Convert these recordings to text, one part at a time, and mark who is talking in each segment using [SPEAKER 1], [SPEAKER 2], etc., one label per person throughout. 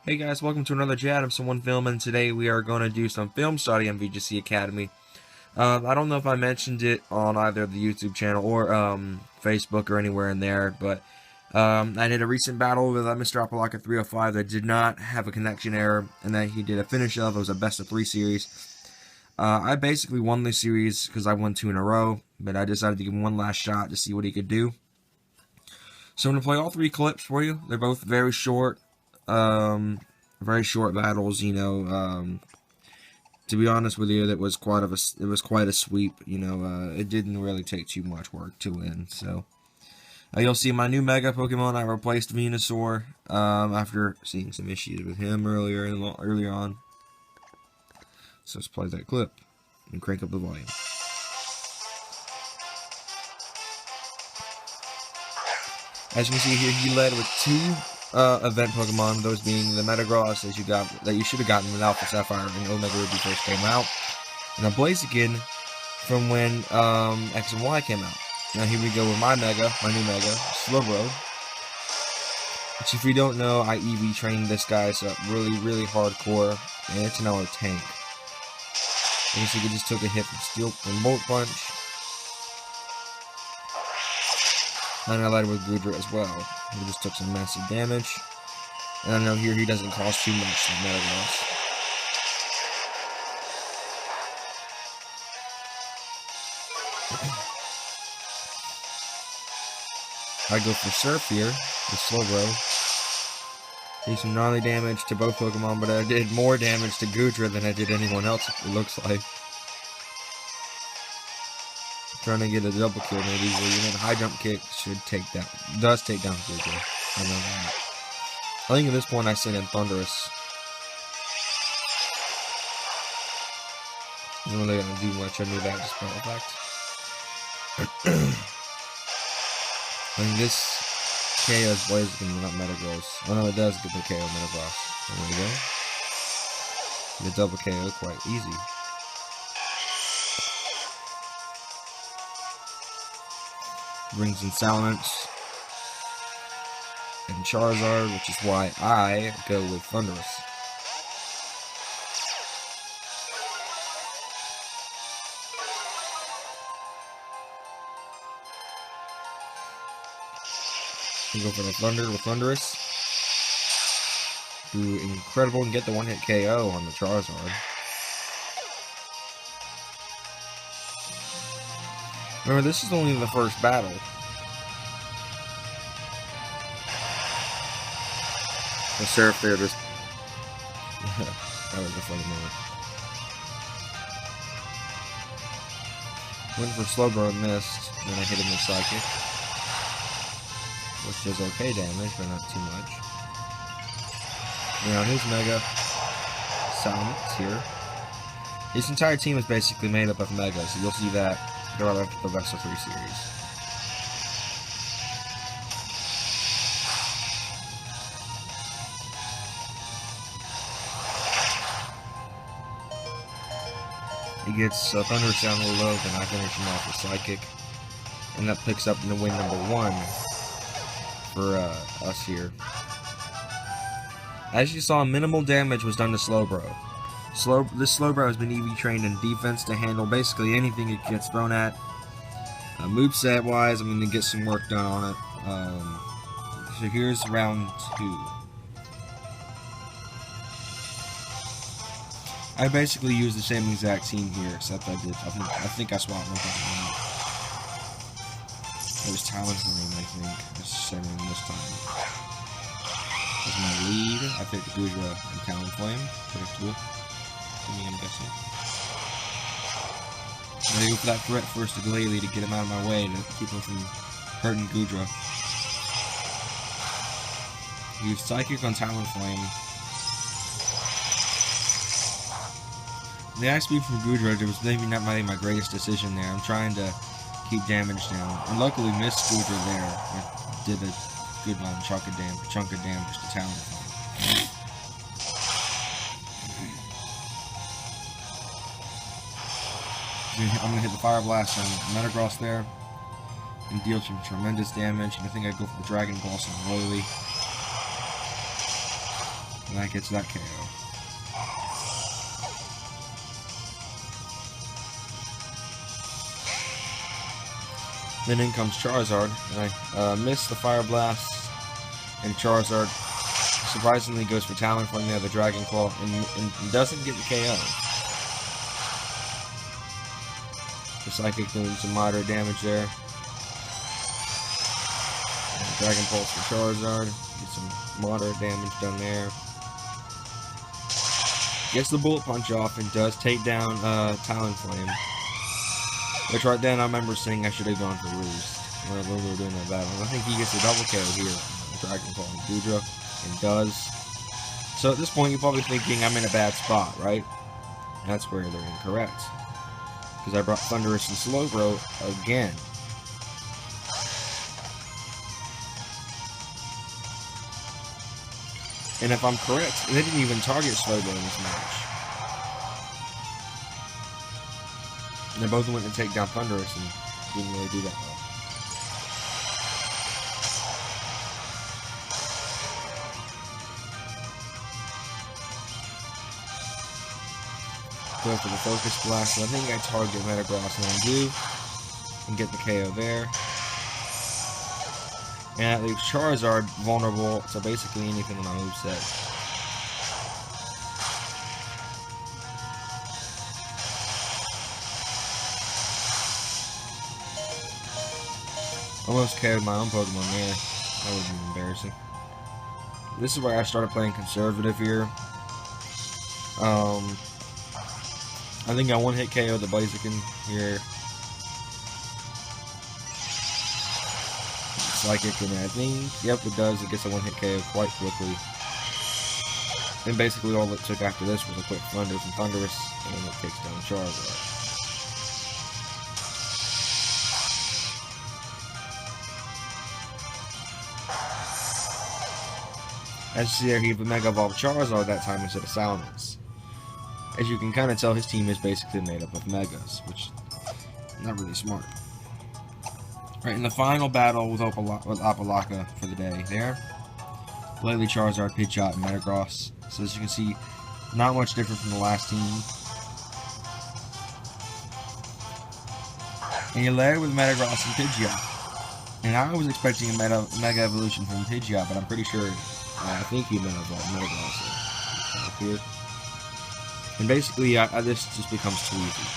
[SPEAKER 1] Hey guys, welcome to another J Adams One Film, and today we are going to do some film study on VGC Academy. I don't know if I mentioned it on either the YouTube channel or Facebook or anywhere in there, but I did a recent battle with Mr. Appalaka 305 that did not have a connection error, and that he did a finish of. It was a best of 3 series. I basically won this series because I won 2 in a row, but I decided to give him one last shot to see what he could do. So I'm going to play all 3 clips for you. They're both very short. Very short battles, you know. To be honest with you, it was quite a sweep. You know, it didn't really take too much work to win. So you'll see my new Mega Pokemon. I replaced Venusaur after seeing some issues with him earlier on. So let's play that clip and crank up the volume. As you can see here, he led with 2 event Pokemon, those being the Metagross that you should have gotten with Alpha Sapphire and Omega Ruby first came out, and a Blaziken from when X and Y came out. Now here we go with my new Mega, Slowbro. Which, if you don't know, I EV trained this guy, so really hardcore, and it's now a tank. You can see he just took a hit from Bolt Punch. And I led with Goodra as well. He just took some massive damage. And I know here he doesn't cost too much in Metagross. I go for Surf here with Slowbro. Did some gnarly damage to both Pokemon, but I did more damage to Goodra than I did anyone else, it looks like. Trying to get a double kill maybe, where you know, the high jump kick does take down Goodra. I know that. I think at this point I sent in Thunderous. Isn't really gonna do much under that spell effect. I think this KO's Blaziken, not Metagross. Oh no, it does get the KO Metagross. There we go. The double KO quite easy. Brings in Salamence and Charizard, which is why I go with Thunderous. I go for the Thunder with Thunderous. Do incredible and get the one-hit KO on the Charizard. Remember, this is only the first battle. The Surf there just... that was a funny moment. Went for Slowbro and missed. Then I hit him with Psychic. Which does okay damage, but not too much. And on his Mega, Salamence here. His entire team is basically made up of Megas, so you'll see that throughout the best of 3 series. He gets Thunderous down a little low, then I finish him off with Psychic. And that picks up in the win number 1 for us here. As you saw, minimal damage was done to Slowbro. This Slowbro has been EV trained in defense to handle basically anything it gets thrown at. Moveset wise, I'm going to get some work done on it. So here's round 2. I basically used the same exact team here, except I think I swapped one Pokemon out. It was Talonflame, I think. I sent in this time. As my lead, I picked Goodra and Talonflame. Predictable. To me, I'm guessing. I'm gonna go for that threat first to Glalie to get him out of my way to keep him from hurting Goodra. Use Psychic on Talonflame. The axe beam from Goodra was maybe not my greatest decision there. I'm trying to keep damage down. And luckily missed Goodra there. It did a good chunk of damage to Talonflame. I'm going to hit the Fire Blast on Metagross there and deal some tremendous damage. And I think I go for the Dragon Pulse on Glalie. And that gets that KO. Then in comes Charizard, and I missed the Fire Blast, and Charizard surprisingly goes for Talonflame there, the Dragon Claw, and doesn't get the KO. The Psychic doing some moderate damage there. And Dragon Pulse for Charizard, get some moderate damage done there. Gets the Bullet Punch off and does take down Talonflame. Which right then I remember saying I should have gone for Roost when we were doing that battle. And I think he gets a double KO here. Dragon Claw and Goodra, and does. So at this point you're probably thinking I'm in a bad spot, right? And that's where they're incorrect. Because I brought Thundurus and Slowbro again. And if I'm correct, they didn't even target Slowbro in this match. And they both went to take down Thundurus and didn't really do that well. Go for the Focus Blast, and I think I target Metagross, and I do, and get the KO there. And that leaves Charizard vulnerable to basically anything in my moveset. Almost KO'd my own Pokemon there. That would be embarrassing. This is where I started playing conservative here. I think I one-hit KO the Blaziken here. Psychic, and I think, yep, it does. It gets a one-hit KO quite quickly. And basically all it took after this was a quick Thunder from Thundurus, and then it takes down Charizard. As you see there, he Mega Evolved Charizard that time instead of Salamence. As you can kind of tell, his team is basically made up of Megas, which is not really smart. Right, in the final battle with Apalaka for the day there, Lately Charizard, Pidgeot, and Metagross. So as you can see, not much different from the last team. And you're layered with Metagross and Pidgeot. And I was expecting a Mega Evolution from Pidgeot, but I'm pretty sure, I think he Mega Evolved Metagross up here. And basically, this just becomes too easy.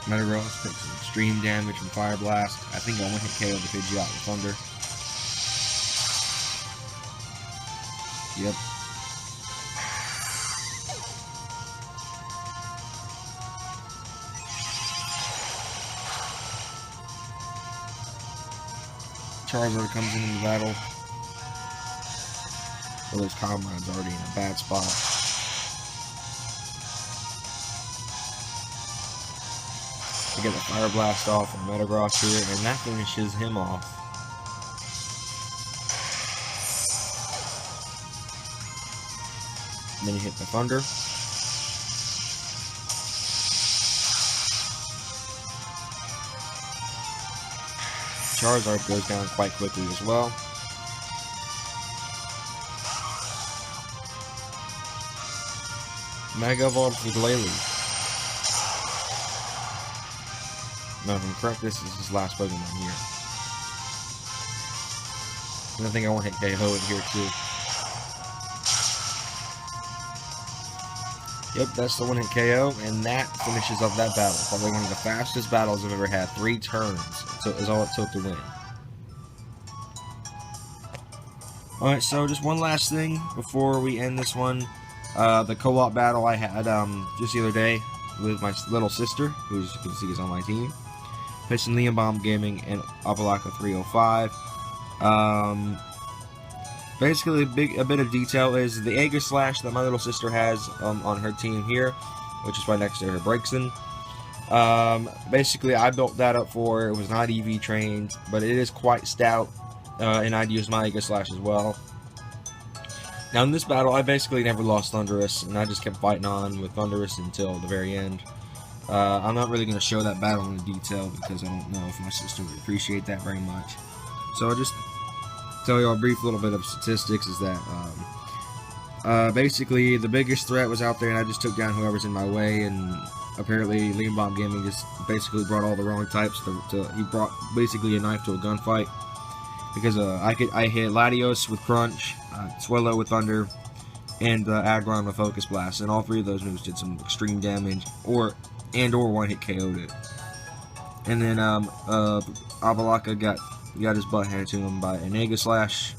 [SPEAKER 1] Metagross takes some extreme damage from Fire Blast. I think I one-hit KO the Pidgeot with Thunder. Yep. Charizard comes into the battle. Well, his Combine's already in a bad spot. I get the Fire Blast off on Metagross here, and that finishes him off. And then you hit the Thunder. Charizard goes down quite quickly as well. Mega Evolved with Laylee. Now, if I'm correct, this is his last Pokemon here. And I think I want to hit KO in here too. Yep, that's the one-hit KO, and that finishes up that battle. Probably one of the fastest battles I've ever had. 3 turns. So is all it took to win. Alright, so just one last thing before we end this one. The co-op battle I had just the other day with my little sister, who as you can see is on my team. Facing Liam Bomb Gaming and Apalaka 305. Basically, a bit of detail is the Aegislash that my little sister has on her team here, which is right next to her Braixen. Basically, I built that up for her. It was not EV trained, but it is quite stout, and I'd use my Aegislash as well. Now, in this battle, I basically never lost Thundurus, and I just kept fighting on with Thundurus until the very end. I'm not really going to show that battle in detail because I don't know if my sister would appreciate that very much. So I just tell you a brief little bit of statistics is that basically the biggest threat was out there, and I just took down whoever's in my way. And apparently, Lean Bomb Gaming just basically brought all the wrong types. He brought basically a knife to a gunfight because I hit Latios with Crunch, Swellow with Thunder, and Aggron with Focus Blast, and all three of those moves did some extreme damage, or one hit KO'd it. And then Avalaka got his butt handed to him by an Aega Slash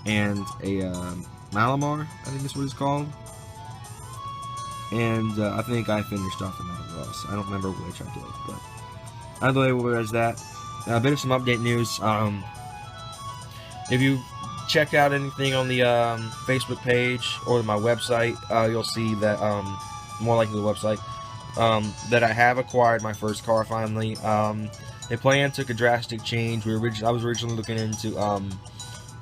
[SPEAKER 1] and a Malamar, I think that's what it's called. And I think I finished off the that as well, so I don't remember which I did, but either way, there's that. A bit of some update news. If you check out anything on the Facebook page or my website, you'll see that, more likely the website, that I have acquired my first car finally. The plan took a drastic change. I was originally looking into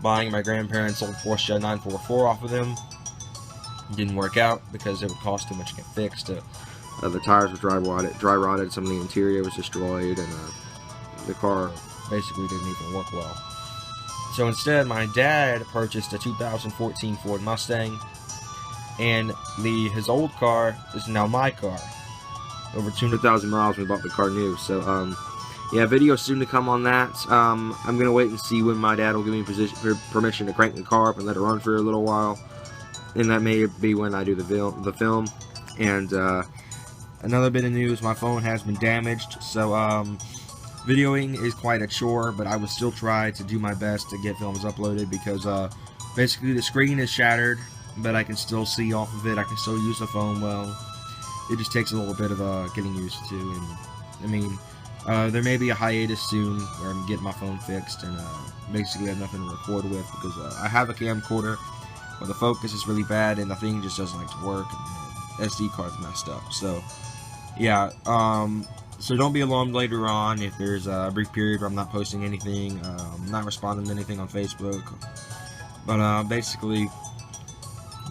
[SPEAKER 1] buying my grandparents' old Porsche 944 off of them. It didn't work out because it would cost too much to get fixed. The tires were dry rotted, some of the interior was destroyed, and the car basically didn't even work well. So instead, my dad purchased a 2014 Ford Mustang, and his old car is now my car. Over 200,000 miles when we bought the car new. So yeah, video soon to come on that. I'm gonna wait and see when my dad will give me permission to crank the car up and let it run for a little while, and that may be when I do the film. And another bit of news: my phone has been damaged, so videoing is quite a chore, but I will still try to do my best to get films uploaded because basically the screen is shattered, but I can still see off of it. I can still use the phone well. It just takes a little bit of getting used to, and I mean, there may be a hiatus soon where I'm getting my phone fixed, and basically I have nothing to record with because I have a camcorder, but the focus is really bad, and the thing just doesn't like to work, and the SD card's messed up. So yeah, so don't be alarmed later on if there's a brief period where I'm not posting anything, not responding to anything on Facebook, but basically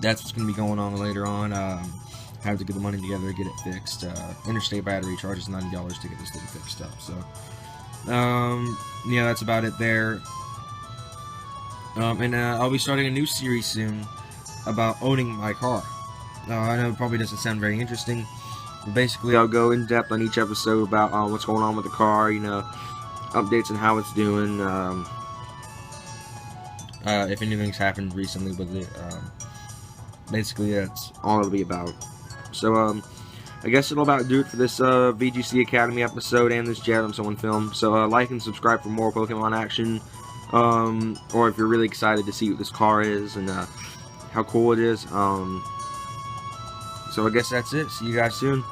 [SPEAKER 1] that's what's going to be going on later on. Have to get the money together to get it fixed. Interstate battery charges $90 to get this thing fixed up. So, yeah, that's about it there. And I'll be starting a new series soon about owning my car. I know it probably doesn't sound very interesting, but basically I'll go in depth on each episode about what's going on with the car, you know, updates on how it's doing, if anything's happened recently with it. Basically, that's all it'll be about. So, I guess it'll about do it for this VGC Academy episode and this Jadam Someone film. So, like and subscribe for more Pokemon action, or if you're really excited to see what this car is and how cool it is. So, I guess that's it. See you guys soon.